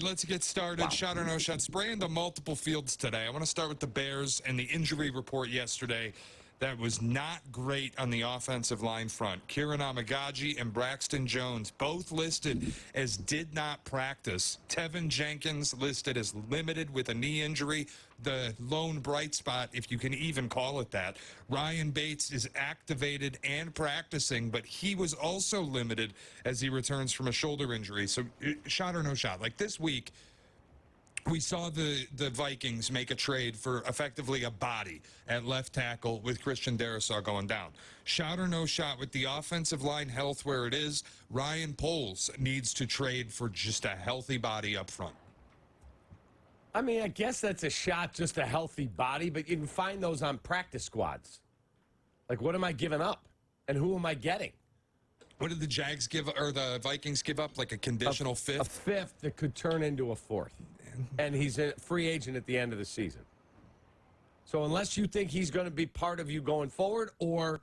let's get started. Wow. Shot or no shot. Spraying the multiple fields today. I want to start with the Bears and the injury report yesterday. That was not great on the offensive line front. Kieran Amagaji and Braxton Jones both listed as did not practice. Tevin Jenkins listed as limited with a knee injury. The lone bright spot, if you can even call it that. Ryan Bates is activated and practicing, but he was also limited as he returns from a shoulder injury. So shot or no shot. Like this week, we saw the Vikings make a trade for effectively a body at left tackle with Christian Darrisaw going down. Shot or no shot with the offensive line health where it is, Ryan Poles needs to trade for just a healthy body up front. I mean, I guess that's a shot, just a healthy body, but you can find those on practice squads. Like, what am I giving up? And who am I getting? What did the Jags give, or the Vikings give up, like a conditional fifth? A fifth that could turn into a fourth. And he's a free agent at the end of the season. So unless you think he's going to be part of you going forward, or,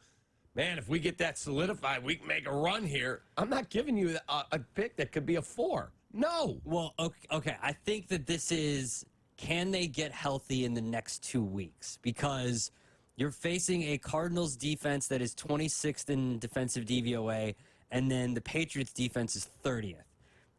man, if we get that solidified, we can make a run here, I'm not giving you a pick that could be a 4. No. Well, okay. I think that this is, can they get healthy in the next 2 weeks? Because you're facing a Cardinals defense that is 26th in defensive DVOA, and then the Patriots defense is 30th.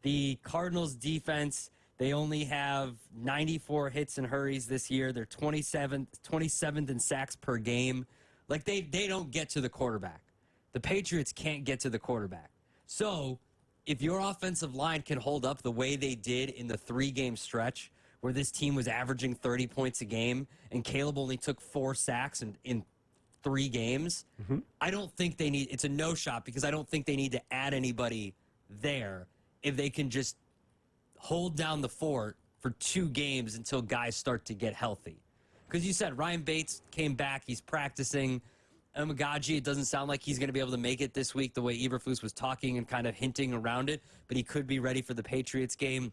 The Cardinals defense, they only have 94 hits and hurries this year. They're 27th in sacks per game. Like, they don't get to the quarterback. The Patriots can't get to the quarterback. So if your offensive line can hold up the way they did in the 3-game stretch where this team was averaging 30 points a game and Caleb only took 4 sacks in 3 games, I don't think they need – it's a no shot because I don't think they need to add anybody there if they can just hold down the fort for 2 games until guys start to get healthy. Because you said Ryan Bates came back. He's practicing. Amagaji, it doesn't sound like he's going to be able to make it this week the way Eberflus was talking and kind of hinting around it, but he could be ready for the Patriots game.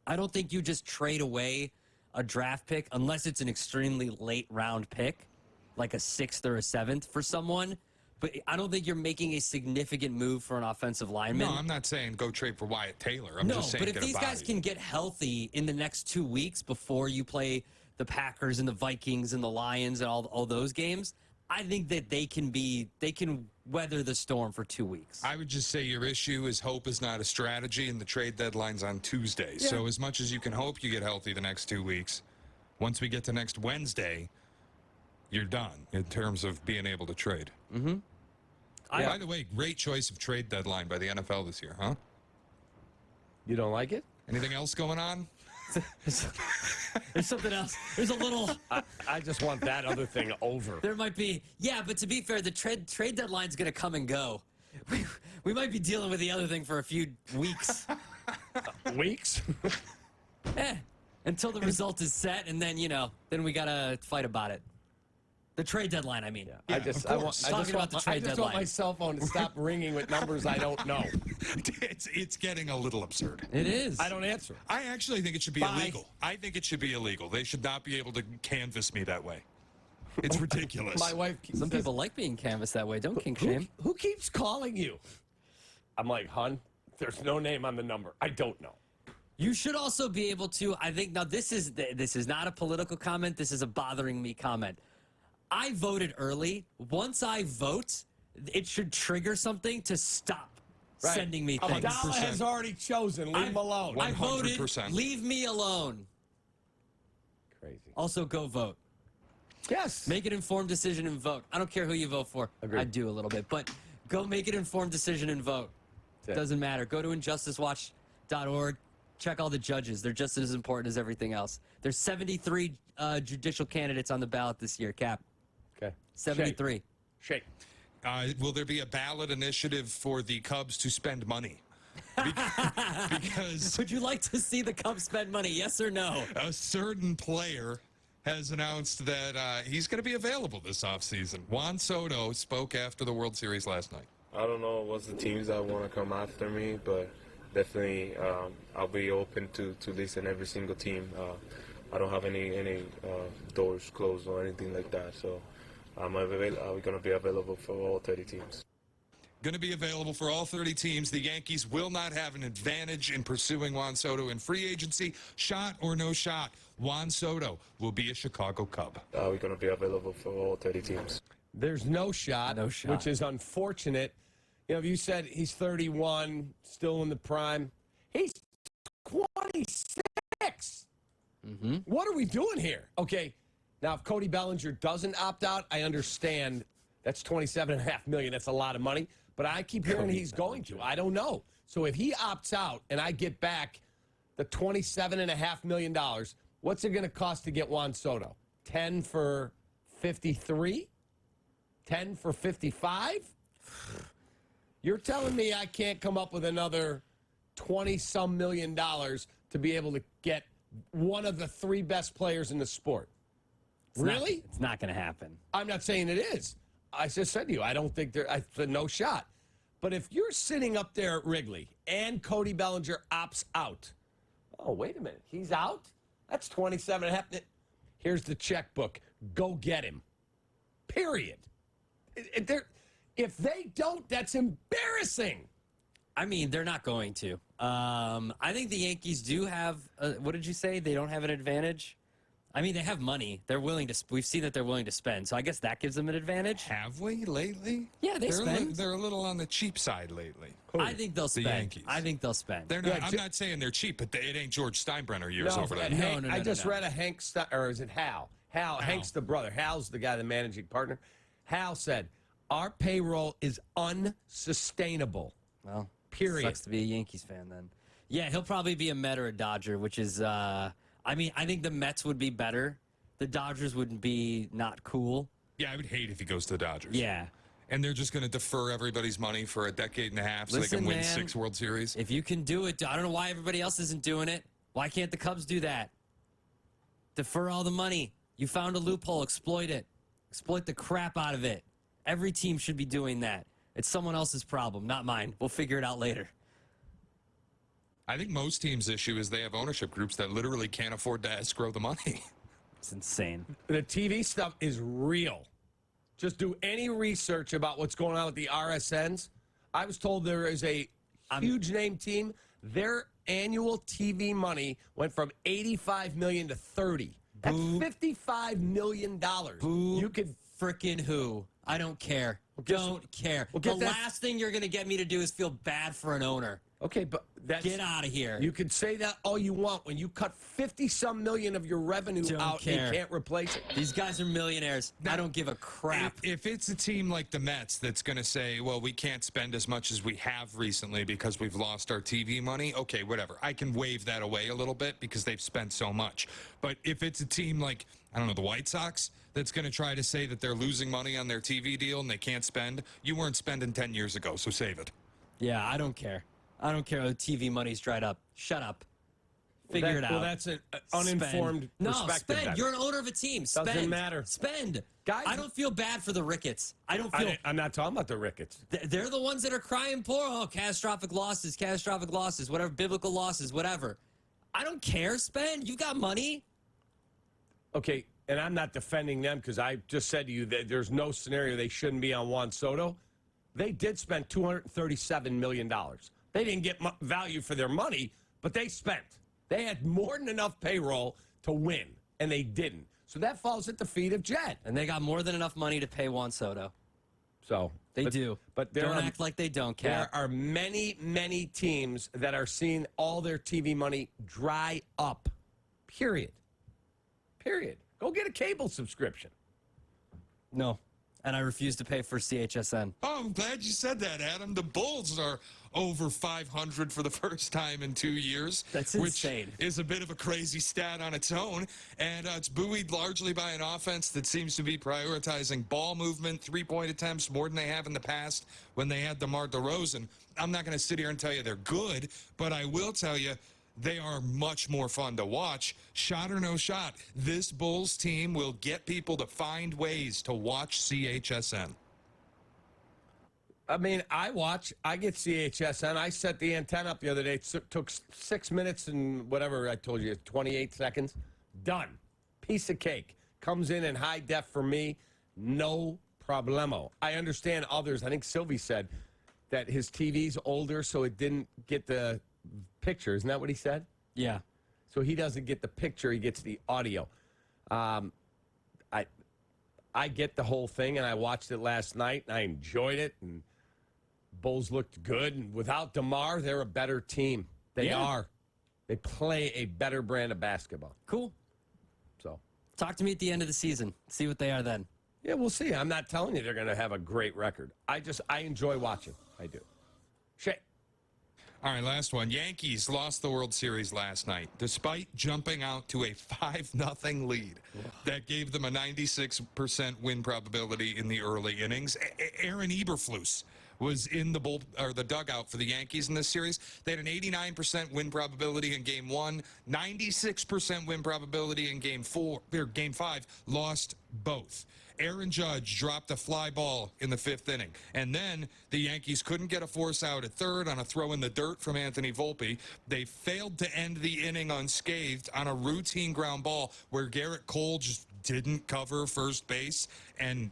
I don't think you just trade away a draft pick unless it's an extremely late round pick, like a 6th or a 7th for someone. But I don't think you're making a significant move for an offensive lineman. No, I'm not saying go trade for Wyatt Taylor. I'm just saying but if these guys can get healthy in the next 2 weeks before you play the Packers and the Vikings and the Lions and all those games, I think that they can weather the storm for 2 weeks. I would just say your issue is hope is not a strategy, and the trade deadline's on Tuesday. Yeah. So as much as you can hope you get healthy the next 2 weeks, once we get to next Wednesday, you're done in terms of being able to trade. Mm-hmm. By the way, great choice of trade deadline by the NFL this year, huh? You don't like it? Anything else going on? There's something else. There's a little. I just want that other thing over. There might be. Yeah, but to be fair, the trade deadline's going to come and go. We might be dealing with the other thing for a few weeks. Weeks? Until the result is set, and then, then we got to fight about it. The trade deadline, I mean. Yeah, I just want my cell phone to stop ringing with numbers I don't know. It's getting a little absurd. It is. I don't answer. I actually think it should be illegal. I think it should be illegal. They should not be able to canvass me that way. It's ridiculous. My wife Some people like being canvassed that way. Don't kink shame. Who keeps calling you? I'm like, hon, there's no name on the number. I don't know. You should also be able to, I think, now this is not a political comment. This is a bothering me comment. I voted early. Once I vote, it should trigger something to stop sending me things. Abdalla has already chosen. Leave him alone. 100%. I voted. Leave me alone. Crazy. Also, go vote. Yes. Make an informed decision and vote. I don't care who you vote for. Agreed. I do a little bit. But go make an informed decision and vote. Doesn't matter. Go to injusticewatch.org. Check all the judges. They're just as important as everything else. There's 73 judicial candidates on the ballot this year, Cap. Okay. 73. Shake. Will there be a ballot initiative for the Cubs to spend money? Because would you like to see the Cubs spend money, yes or no? A certain player has announced that he's going to be available this offseason. Juan Soto spoke after the World Series last night. I don't know what's the teams that want to come after me, but definitely I'll be open to listen every single team. I don't have any doors closed or anything like that, so I'm going to be available for all 30 teams. going to be available for all 30 teams. The Yankees will not have an advantage in pursuing Juan Soto in free agency. Shot or no shot, Juan Soto will be a Chicago Cub. We're going to be available for all 30 teams. There's no shot, which is unfortunate. You know, if you said he's 31, still in the prime, he's 26. What are we doing here? Okay, now if Cody Bellinger doesn't opt out, I understand that's $27.5 million. That's a lot of money. But I keep hearing he's going to. I don't know. So if he opts out and I get back the $27.5 million, what's it going to cost to get Juan Soto? 10 for 53? 10 for 55? You're telling me I can't come up with another 20-some million dollars to be able to get one of the three best players in the sport? Really? It's not going to happen. I'm not saying it is. I just said to you, I don't think I said no shot. But if you're sitting up there at Wrigley and Cody Bellinger opts out, oh, wait a minute, he's out? That's 27.5. Here's the checkbook. Go get him. Period. If they don't, that's embarrassing. I mean, they're not going to. I think the Yankees do have, what did you say? They don't have an advantage? I mean, they have money. They're willing to. We've seen that they're willing to spend. So I guess that gives them an advantage. Have we lately? Yeah, they spend. They're a little on the cheap side lately. I think they'll spend. Yankees. I think they'll spend. They're not. I'm not saying they're cheap, but it ain't George Steinbrenner years over there. No, I just read a Hank, or is it Hal? Hank's the brother. Hal's the guy, the managing partner. Hal said, our payroll is unsustainable. Well, period. Sucks to be a Yankees fan then. Yeah, he'll probably be a Met or a Dodger, which is, I mean, I think the Mets would be better. The Dodgers wouldn't be not cool. Yeah, I would hate if he goes to the Dodgers. Yeah. And they're just going to defer everybody's money for a decade and a half so Listen, they can win man, 6 World Series. If you can do it, I don't know why everybody else isn't doing it. Why can't the Cubs do that? Defer all the money. You found a loophole. Exploit it. Exploit the crap out of it. Every team should be doing that. It's someone else's problem, not mine. We'll figure it out later. I think most teams' issue is they have ownership groups that literally can't afford to escrow the money. It's insane. The TV stuff is real. Just do any research about what's going on with the RSNs. I was told there is a huge name team. Their annual TV money went from $85 million to $30. That's $55 million. Boo. You could frickin' who? I don't care. Don't care. The last thing you're going to get me to do is feel bad for an owner. Okay, but that's... Get out of here. You can say that all you want. When you cut 50-some million of your revenue out, you can't replace it. These guys are millionaires. I don't give a crap. If it's a team like the Mets that's going to say, well, we can't spend as much as we have recently because we've lost our TV money, okay, whatever. I can wave that away a little bit because they've spent so much. But if it's a team like, I don't know, the White Sox that's going to try to say that they're losing money on their TV deal and they can't spend, you weren't spending 10 years ago, so save it. Yeah, I don't care. I don't care. The TV money's dried up. Shut up. Figure it out. Well, that's an uninformed perspective. No, spend. You're an owner of a team. Spend. Doesn't matter. Spend. Guys, I don't feel bad for the Ricketts. I don't feel... I'm not talking about the Ricketts. They're the ones that are crying poor. Oh, catastrophic losses, whatever, biblical losses, whatever. I don't care. Spend. You've got money. Okay, and I'm not defending them because I just said to you that there's no scenario they shouldn't be on Juan Soto. They did spend $237 million. They didn't get value for their money, but they spent. They had more than enough payroll to win, and they didn't. So that falls at the feet of Jed. And they got more than enough money to pay Juan Soto. So They do. But don't act like they don't, Cap. There are many, many teams that are seeing all their TV money dry up. Period. Period. Go get a cable subscription. No. And I refuse to pay for CHSN. Oh, I'm glad you said that, Adam. The Bulls are over 500 for the first time in 2 years. That's insane. Which is a bit of a crazy stat on its own. And it's buoyed largely by an offense that seems to be prioritizing ball movement, three-point attempts more than they have in the past when they had DeMar DeRozan. I'm not going to sit here and tell you they're good, but I will tell you they are much more fun to watch. Shot or no shot, this Bulls team will get people to find ways to watch CHSN. I mean, I get CHSN. I set the antenna up the other day. It took 6 minutes and whatever I told you, 28 seconds. Done. Piece of cake. Comes in high def for me. No problemo. I understand others. I think Sylvie said, that his TV's older, so it didn't get the picture. Isn't that what he said? Yeah. So he doesn't get the picture; he gets the audio. I get the whole thing, and I watched it last night, and I enjoyed it. And Bulls looked good, and without DeMar, they're a better team. They are. They play a better brand of basketball. Cool. So Talk to me at the end of the season. See what they are then. yeah, we'll see. I'm not telling you they're going to have a great record. I enjoy watching. I do. Shay. All right, last one. Yankees lost the World Series last night, despite jumping out to a 5-0 lead. That gave them a 96% win probability in the early innings. Aaron Eberflus was in the dugout for the Yankees in this series. They had an 89% win probability in Game 1, 96% win probability in Game 5. Lost both. Aaron Judge dropped a fly ball in the 5th inning. And then the Yankees couldn't get a force out at third on a throw in the dirt from Anthony Volpe. They failed to end the inning unscathed on a routine ground ball where Garrett Cole just didn't cover first base and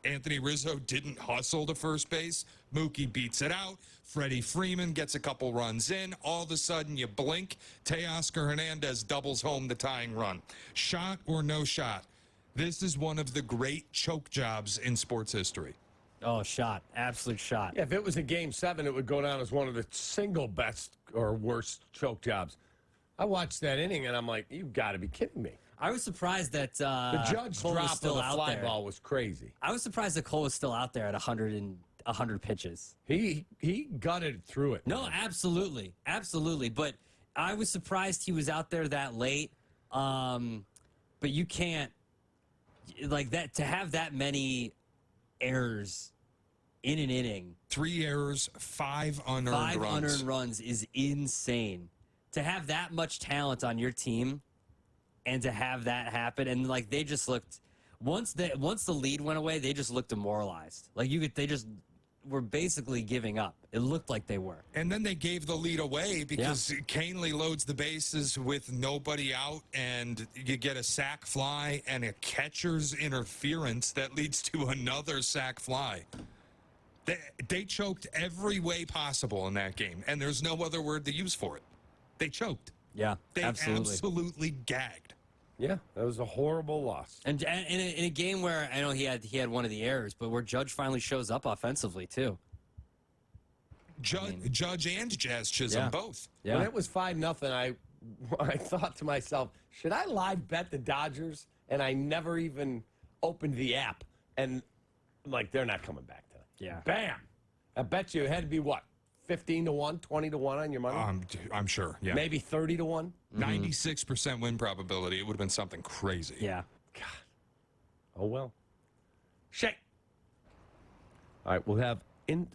Anthony Rizzo didn't hustle to first base. Mookie beats it out. Freddie Freeman gets a couple runs in. All of a sudden, you blink. Teoscar Hernandez doubles home the tying run. Shot or no shot? This is one of the great choke jobs in sports history. Oh, shot. Absolute shot. Yeah, if it was a Game 7, it would go down as one of the single best or worst choke jobs. I watched that inning, and I'm like, you've got to be kidding me. I was surprised that The Judge Cole was drop of still the out fly there. ball was crazy. I was surprised that Cole was still out there at 100 pitches. He gutted through it. No, absolutely. Absolutely. But I was surprised he was out there that late. But you can't, like that, to have that many errors in an inning. 3 errors, 5 unearned runs. 5 unearned runs is insane. To have that much talent on your team and to have that happen, and like they just looked, once the lead went away, they just looked demoralized. Like they just were basically giving up. It looked like they were. And then they gave the lead away because Canely loads the bases with nobody out, and you get a sac fly and a catcher's interference that leads to another sac fly. They choked every way possible in that game, and there's no other word to use for it. They choked. Yeah, They absolutely. absolutely gagged. Yeah, that was a horrible loss. And in a game where I know he had one of the errors, but where Judge finally shows up offensively too. Judge and Jazz Chisholm both. Yeah. When it was 5-0, I thought to myself, should I live bet the Dodgers? And I never even opened the app. And I'm like, they're not coming back tonight. Yeah. Bam. I bet you it had to be what? 15-1, 20-1 on your money? I'm sure. Yeah. Maybe 30-1? 96% win probability. It would have been something crazy. Yeah. Oh, well. Shake. All right, we'll have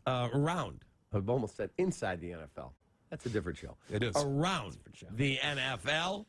around. I've almost said inside the NFL. That's a different show. It is. Around the NFL.